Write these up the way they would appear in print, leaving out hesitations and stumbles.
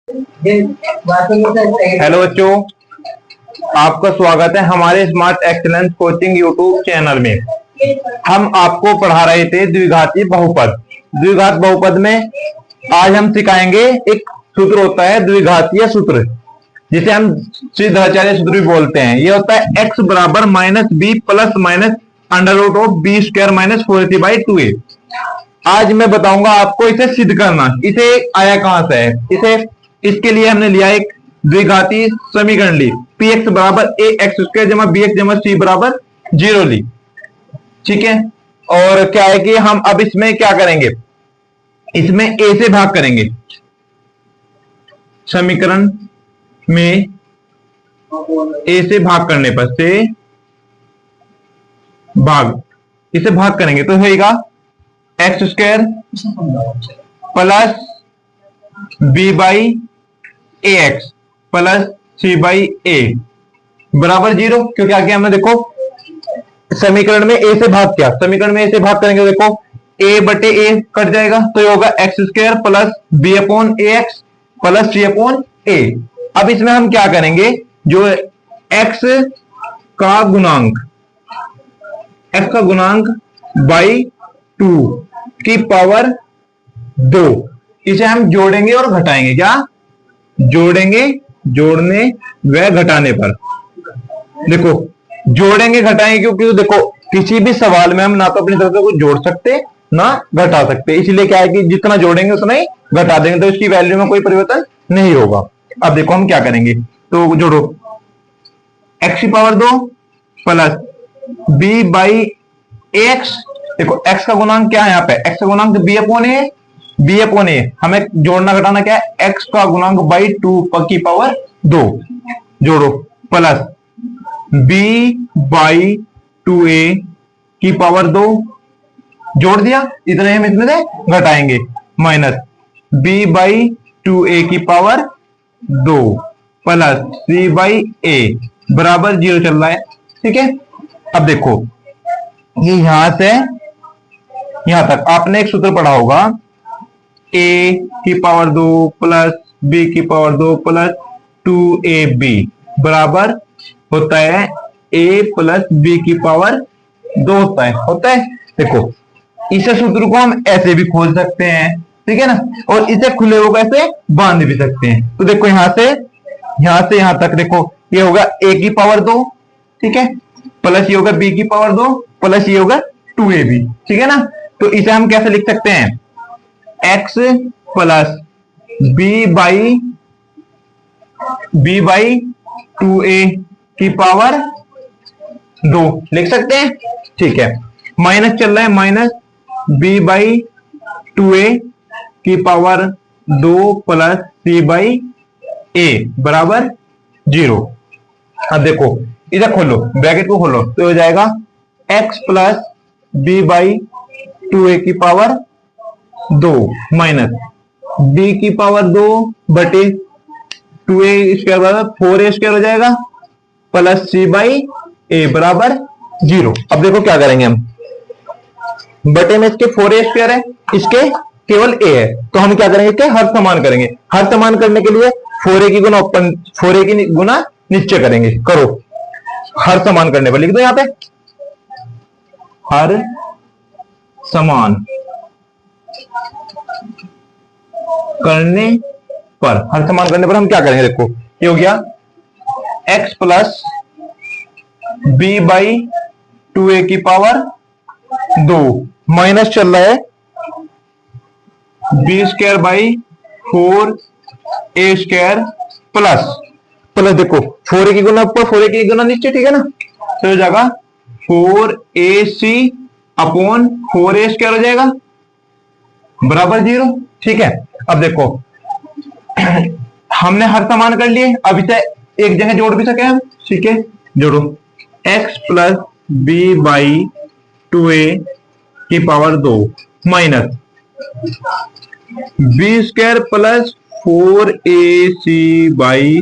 Hello बच्चों, आपका स्वागत है हमारे smart excellence coaching YouTube channel में। हम आपको पढ़ा रहे थे द्विघाती बहुपद। द्विघात बहुपद में आज हम सिखाएंगे एक सूत्र होता है द्विघातीय सूत्र, जिसे हम श्रीधराचार्य सूत्र भी बोलते हैं। यह होता है x बराबर minus b plus minus under root of b square minus 4ac/2a। आज मैं बताऊंगा आपको इसे सिद्ध करना। इसे आया कहां से है? इसके लिए हमने लिया एक द्विघाती समीकरण ली, पी एक्स बराबर ए एक्स स्क्वायर जमा बी एक्स जमा सी बराबर 0 ली। ठीक है, और क्या है कि हम अब इसमें क्या करेंगे, इसमें ए से भाग करेंगे। समीकरण में ए से भाग करने पर से भाग, इसे भाग करेंगे तो होगा x square plus b by a x plus c by a बराबर 0। क्योंकि आगे हमने देखो समीकरण में ए से भाग किया, समीकरण में ए से भाग करेंगे, देखो ए बटे ए कट जाएगा तो ये होगा x square plus b upon a x plus c upon a. अब इसमें हम क्या करेंगे, जो एक्स का गुणांक बाई 2 की पावर 2, इसे हम जोड़ेंगे और घटाएंगे। क्या जोड़ेंगे? जोड़ने व घटाने पर देखो जोड़ेंगे घटाएंगे, क्योंकि देखो किसी भी सवाल में हम ना तो अपनी तरफ से कुछ जोड़ सकते ना घटा सकते, इसलिए क्या है कि जितना जोड़ेंगे उतना ही घटा देंगे, तो इसकी वैल्यू में कोई परिवर्तन नहीं होगा। अब देखो हम क्या करेंगे, तो जोड़ो एक्स की power 2 plus b by x. देखो एक्स का गुणांक क्या है यहाँ पे, एक्स का गुणांक बी अपॉन ए, हमें जोड़ना घटाना क्या है, एक्स का गुणांक बाई 2 की पावर 2 जोड़ो प्लस बी बाई 2a की पावर 2 जोड़ दिया, इतने हम इसमें से घटाएंगे, माइनस बी बाई 2a की power 2 plus c by a बराबर 0 चल रहा है। ठीक है, अब देखो ये यहां से यहां तक आपने एक सूत्र पढ़ा होगा, a की पावर 2 प्लस b की पावर 2 प्लस 2ab बराबर होता है a प्लस b की पावर 2 होता है। देखो इसे सूत्र को हम ऐसे भी खोल सकते हैं, ठीक है ना, और इसे खुले होगा ऐसे बांध भी सकते हैं। तो देखो यहां से यहां तक देखो ये होगा a की पावर 2, ठीक है, प्लस ये होगा b की पावर 2 प्लस ये होगा 2ab, ठीक है ना। तो इसे हम कैसे लिख सकते हैं, x plus b by 2a की पावर 2 लिख सकते हैं। ठीक है, माइनस चल रहा है, माइनस b बाई 2a की power 2 plus c by a बराबर 0। अब देखो इसे खोलो, ब्रैकेट को खोलो, तो हो जाएगा x plus b by 2a की पावर 2 माइनस b की पावर 2 बटे 2a स्क्वायर बराबर 4a स्क्वायर हो जाएगा प्लस c बाई a बराबर 0। अब देखो क्या करेंगे हम, बटे में इसके 4a स्क्वायर है, इसके केवल a है, तो हम क्या करेंगे कि हर समान करेंगे। हर समान करने के लिए 4a की गुना ऊपर 4a की गुना नीचे करेंगे। करो, हर समान करने पर लिख दो, यहां पे हर समान करने पर हम क्या करेंगे, देखो ये हो गया x plus b by 2a की पावर 2 माइनस चल रहा है b square by 4a square plus देखो 4a की गुना ऊपर 4a की गुना नीचे, ठीक है ना, तो हो जाएगा 4ac अपॉन 4a स्क्वायर हो जाएगा बराबर 0। ठीक है, अब देखो हमने हर समान कर लिए, अब इसे एक जगह जोड़ भी सके हम। ठीक है, जोड़ो x plus b by 2a की power 2 minus b square plus 4ac by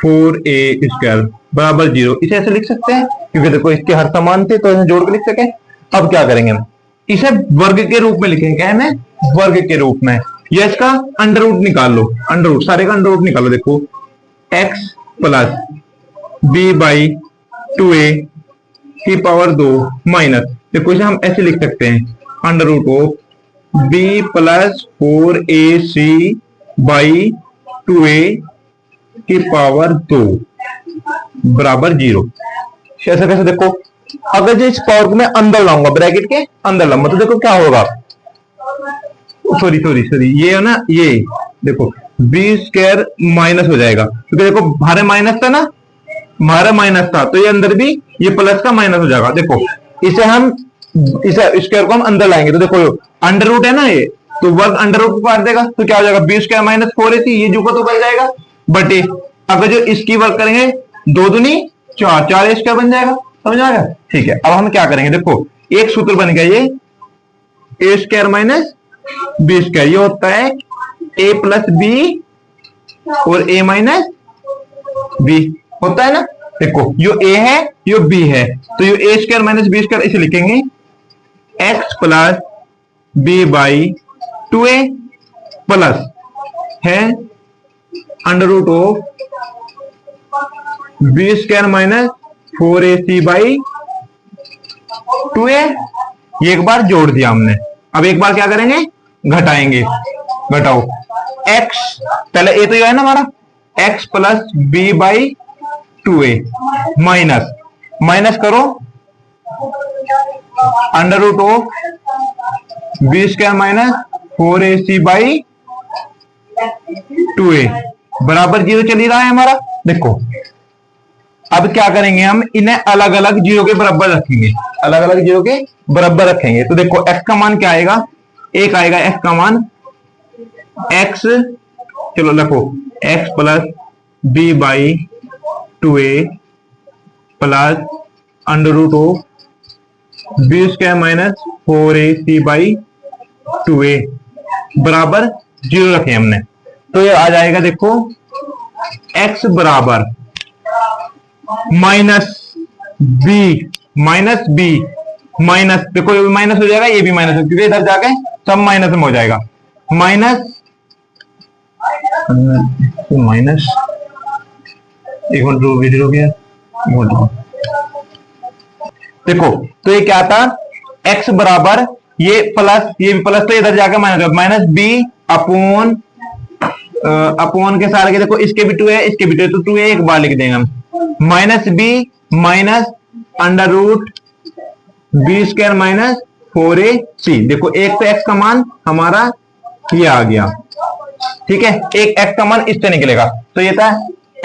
4a square बराबर 0। इसे ऐसे लिख सकते हैं, क्योंकि देखो इसके हर समान थे तो इसे जोड़ के लिख सके। अब क्या करेंगे हम, इसे वर्ग के रूप में लिखेंगे, क्या है, वर्ग के रूप में। ये इसका अंडर रूट निकाल लो, अंडर रूट, सारे का अंडर रूट निकालो। देखो x plus b by 2a की पावर 2 माइनस, देखो इसे हम ऐसे लिख सकते हैं, under root of b plus 4ac by 2a की पावर 2 बराबर 0। ऐसा कैसे? देखो अगर जो इस पावर को मैं अंदर लाऊंगा, ब्रैकेट के अंदर लाऊंगा, तो देखो क्या होगा, सॉरी ये है ना, ये देखो बी स्क्वायर माइनस हो जाएगा, क्योंकि देखो बाहर माइनस था ना, बाहर माइनस था, तो ये अंदर भी ये प्लस का माइनस हो जाएगा। देखो इसे हम, इसे स्क्वायर को हम अंदर लाएंगे, तो देखो अंडर रूट है ना ये, तो वर्ग अंडर रूट को काट देगा, तो क्या हो जाएगा, बी स्क्वायर माइनस 4ac, ये जो का तो बन जाएगा, बटे अगर जो इसकी वर्ग करेंगे 2 दूनी 4, 4a स्क्वायर बन जाएगा। समझ आ गया? ठीक है, अब हम क्या करेंगे, देखो एक सूत्र बन गया, ये ए स्क्वायर माइनस बी स्क्वायर, ये होता है ए प्लस बी और ए माइनस बी होता है ना। देखो यो ए है, यो बी है, तो यो a square minus b square इसे लिखेंगे x plus b by 2a plus है under root of b square minus 4ac by 2a। ये एक बार जोड़ दिया हमने, अब एक बार क्या करेंगे, घटाएंगे। घटाओ x, पहले a तो ये है ना हमारा, x plus b by 2a minus, minus करो under root of b square minus 4ac by 2a बराबर 0 चल ही रहा है हमारा। देखो अब क्या करेंगे, हम इन्हें अलग अलग जीरो के बराबर रखेंगे, अलग अलग जीरो के बराबर रखेंगे। तो देखो x का मान क्या आएगा, एक आएगा x का मान, x, चलो लिखो x plus b by 2a plus under root of b square minus 4ac by 2a बराबर 0 रखे हमने। तो ये आ जाएगा, देखो x बराबर माइनस बी माइनस, देखो ये भी माइनस हो जाएगा, ये भी माइनस, क्योंकि इधर जाके सब माइनस में हो जाएगा, माइनस माइनस, एक मिनट वीडियो हो गया। देखो तो ये क्या था, x बराबर ये प्लस, ये भी प्लस, तो इधर जाकर minus, minus b upon upon के सारे के, देखो इसके भी 2 है, इसके भी 2 है, तो 2 है, एक बार लिख देंगे हम, minus b minus under root b square minus 4ac। देखो एक तो x का मान हमारा ये आ गया, ठीक है, एक x का मान इससे निकलेगा, तो ये था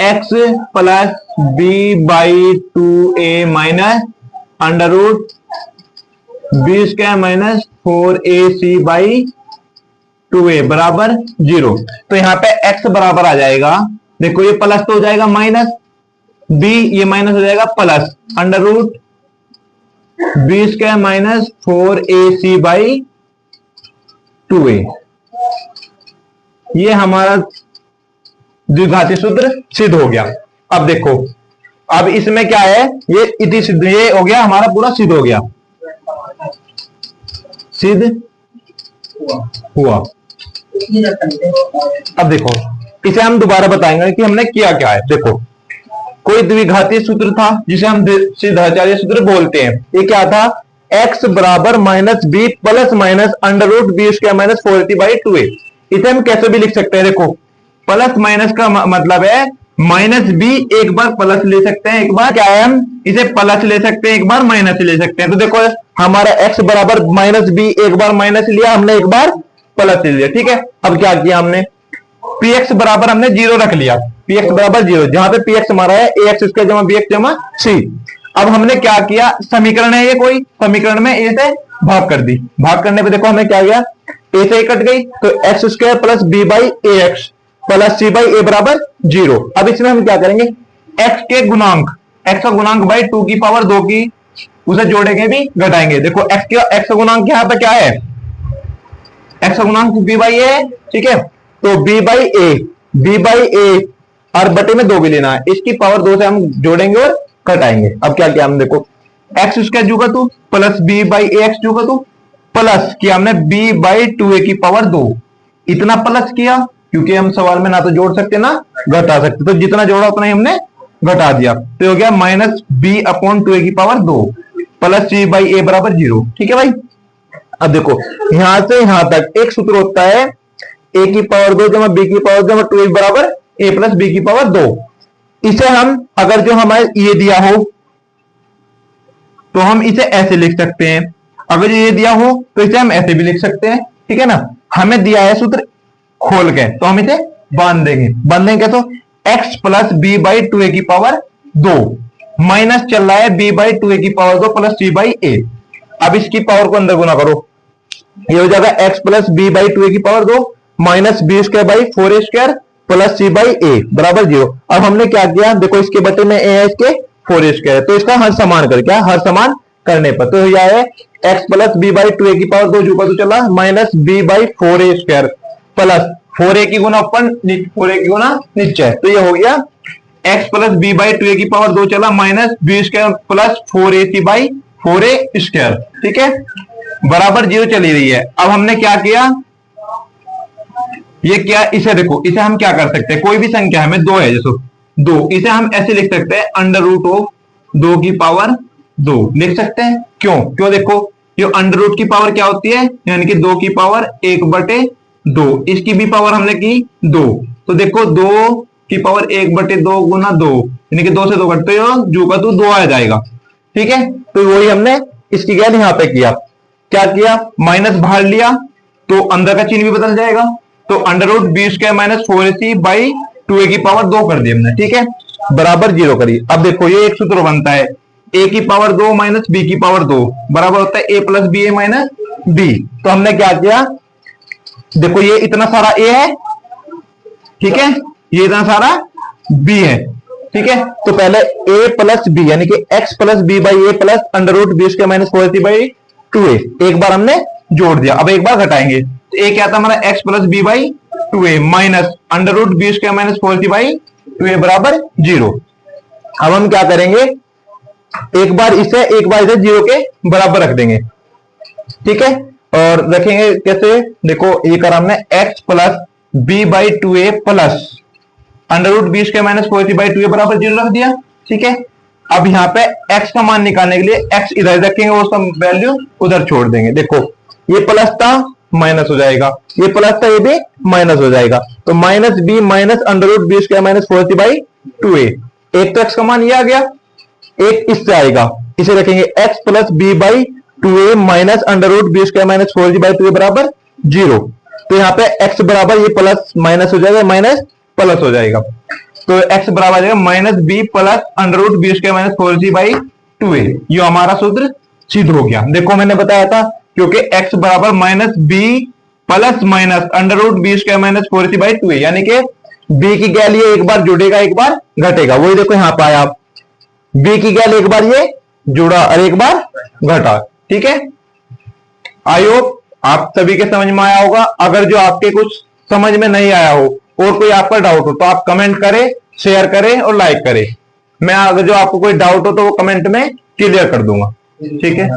x plus b by 2a minus under root b square minus 4ac by 2a बराबर 0। तो यहां पे x बराबर आ जाएगा, देखो ये प्लस तो हो जाएगा माइनस b, ये माइनस हो जाएगा plus under root b square minus 4ac by 2a। ये हमारा द्विघाती सूत्र सिद्ध हो गया। अब देखो, अब इसमें क्या है, ये इति सिद्ध, ये हो गया हमारा पूरा सिद्ध हो गया, सिद्ध हुआ। अब देखो इसे हम दोबारा बताएंगे कि हमने किया क्या है। देखो कोई द्विघातीय सूत्र था जिसे हम सिद्धाचार्य सूत्र बोलते हैं। ये क्या था, x बराबर minus b plus minus under root b square minus 4ac by 2a। इसे हम कैसे भी लिख सकते हैं, देखो प्लस माइनस का मतलब है माइनस बी, एक बार प्लस ले सकते हैं, एक बार क्या है, हम इसे प्लस ले सकते हैं, एक बार माइनस ले सकते हैं। तो देखो हमारा x बराबर माइनस बी, एक बार माइनस लिया हमने, एक बार प्लस ले लिया, ठीक है। अब क्या किया हमने, px बराबर हमने 0 रख लिया, px बराबर 0, जहां पे px हमारा है ax स्क्वायर जमा bx जमा c। अब हमने क्या किया, समीकरण है ये, कोई समीकरण में a से भाग कर दी, भाग करने पे देखो हमें क्या गया, a से a कट गई, तो x square plus b by a x plus c by a बराबर 0। अब इसमें हम क्या करेंगे, x के गुणांक, x का गुणांक बाई 2 की पावर 2 की, उसे जोड़ेंगे भी घटाएंगे। देखो x का गुणांक यहाँ पे क्या है, x का गुणांक b बाई ए, ठीक है, तो b बाई ए और बटे में 2 भी लेना है, इसकी पावर 2 से हम जोड़ेंगे और घटाएंगे। अब क्या किया हमने, देखो एक्स स्क्वायर जू का तू plus b by a x जू का तू, प्लस किया हमने b बाई 2a की पावर 2, इतना प्लस किया, क्योंकि हम सवाल में ना तो जोड़ सकते ना घटा सकते, तो जितना जोड़ा उतना ही हमने घटा दिया, तो हो गया माइनस बी अपॉन 2a की power 2 plus c by a बराबर 0। ठीक है भाई। अब देखो यहां से यहां तक एक सूत्र होता है a की पावर 2 जमा b की पावर 2 जमा 2a बराबर a प्लस b की पावर 2। इसे हम अगर जो हमारे ये दिया हो तो हम इसे ऐसे लिख सकते हैं, अगर ये दिया हो तो इसे हम ऐसे भी लिख सकते हैं। ठीक है ना। हमें दिया है सूत्र खोल के, तो हम इसे बांध देंगे कैसे, x plus b by 2a की पावर 2 माइनस चल रहा है b बाई 2a की power 2 plus c by a। अब इसकी पावर को अंदर गुना करो, ये हो जाएगा x plus b by 2a की power 2 minus b square by 4a square plus c by a बराबर 0। अब हमने क्या किया, देखो इसके बटे में ए है, इसके 4a स्क्वायर, तो इसका हर समान कर, क्या हर समान करने पर तो यह है x plus b by 2a की पावर 2 जो का तो चला minus b by 4a square plus 4a की गुना ऊपर 4a की गुना नीचे, तो ये हो गया x plus b by 2a की पावर 2 चला minus b square plus 4ac by 4a square. ठीक है, बराबर 0 चली रही है। अब हमने क्या किया, ये क्या, इसे देखो, इसे हम क्या कर सकते हैं, कोई भी संख्या हमें 2 है जैसे 2, इसे हम ऐसे लिख सकते हैं अंडर रूट ऑफ 2 की पावर 2 लिख सकते हैं। क्यों देखो ये अंडर रूट की पावर क्या होती है, यानी कि 2 की पावर 1 बटे 2, इसकी भी पावर हमने की 2, तो देखो 2 की पावर 1 बटे 2 गुना 2, यानी कि 2 से 2 घटते हो जू का तू 2 आ जाएगा। ठीक है, तो वही हमने इसकी गैल यहां पे किया, क्या किया, माइनस बाहर लिया तो अंदर का चिन्ह भी बदल जाएगा, तो under root b square minus 4ac by 2a की पावर 2 कर दी हमने। ठीक है, बराबर 0 करी। अब देखो ये एक सूत्र बनता है a की पावर 2 माइनस b की पावर 2 बराबर होता है a plus b a minus b। तो हमने क्या किया, देखो ये इतना सारा a है, ठीक है, ये इतना सारा b है। ठीक है, तो पहले a प्लस बी यानी कि x plus b by a plus under root b square minus 4ac by 2a एक बार हमने जोड़ दिया, अब एक बार घटाएंगे, तो a क्या था हमारा x plus b by 2a minus under root b square minus 4ac by 2a बराबर 0। अब हम क्या करेंगे, एक बार इसे 0 के बराबर रख देंगे। ठीक है, और रखेंगे कैसे, देखो ये करा हमने x plus b by 2a plus under root b square minus 4ac by 2a बराबर 0 रख दिया। ठीक है, अब यहाँ पे x का मान निकालने के लिए x इधर रखेंगे, वो सब वैल्यू उधर छोड़ देंगे। देखो ये प्लस था माइनस हो जाएगा, ये प्लस था ये भी माइनस हो जाएगा, तो minus b minus under root b square minus 4ac by 2a। एक तो x का मान ये आ गया, एक इससे आएगा, इसे रखेंगे x plus b by 2a minus under root b square minus 4ac by 2a बराबर 0। तो यहाँ पे x बराबर ये प्लस माइनस हो जाएगा, माइनस प्लस हो जाएगा, तो x बराबर आ जाएगा minus b plus under root b square minus 4ac by 2a। ये हमारा सूत्र सिद्ध हो गया। देखो मैंने बताया था, क्योंकि x बराबर minus b plus minus under root b square minus 4ac by 2a, यानी कि b की गैल ये एक बार जुड़ेगा एक बार घटेगा, वही देखो यहां पर आया, b की गैल एक बार ये जुड़ा और एक बार घटा। ठीक है, आई होप आप सभी के समझ में आया होगा। अगर जो आपके कुछ समझ में नहीं आया हो और कोई आपका डाउट हो तो आप कमेंट करें, शेयर करें और लाइक करें। मैं अगर जो आपको कोई डाउट हो तो वो कमेंट में क्लियर कर दूंगा। ठीक है।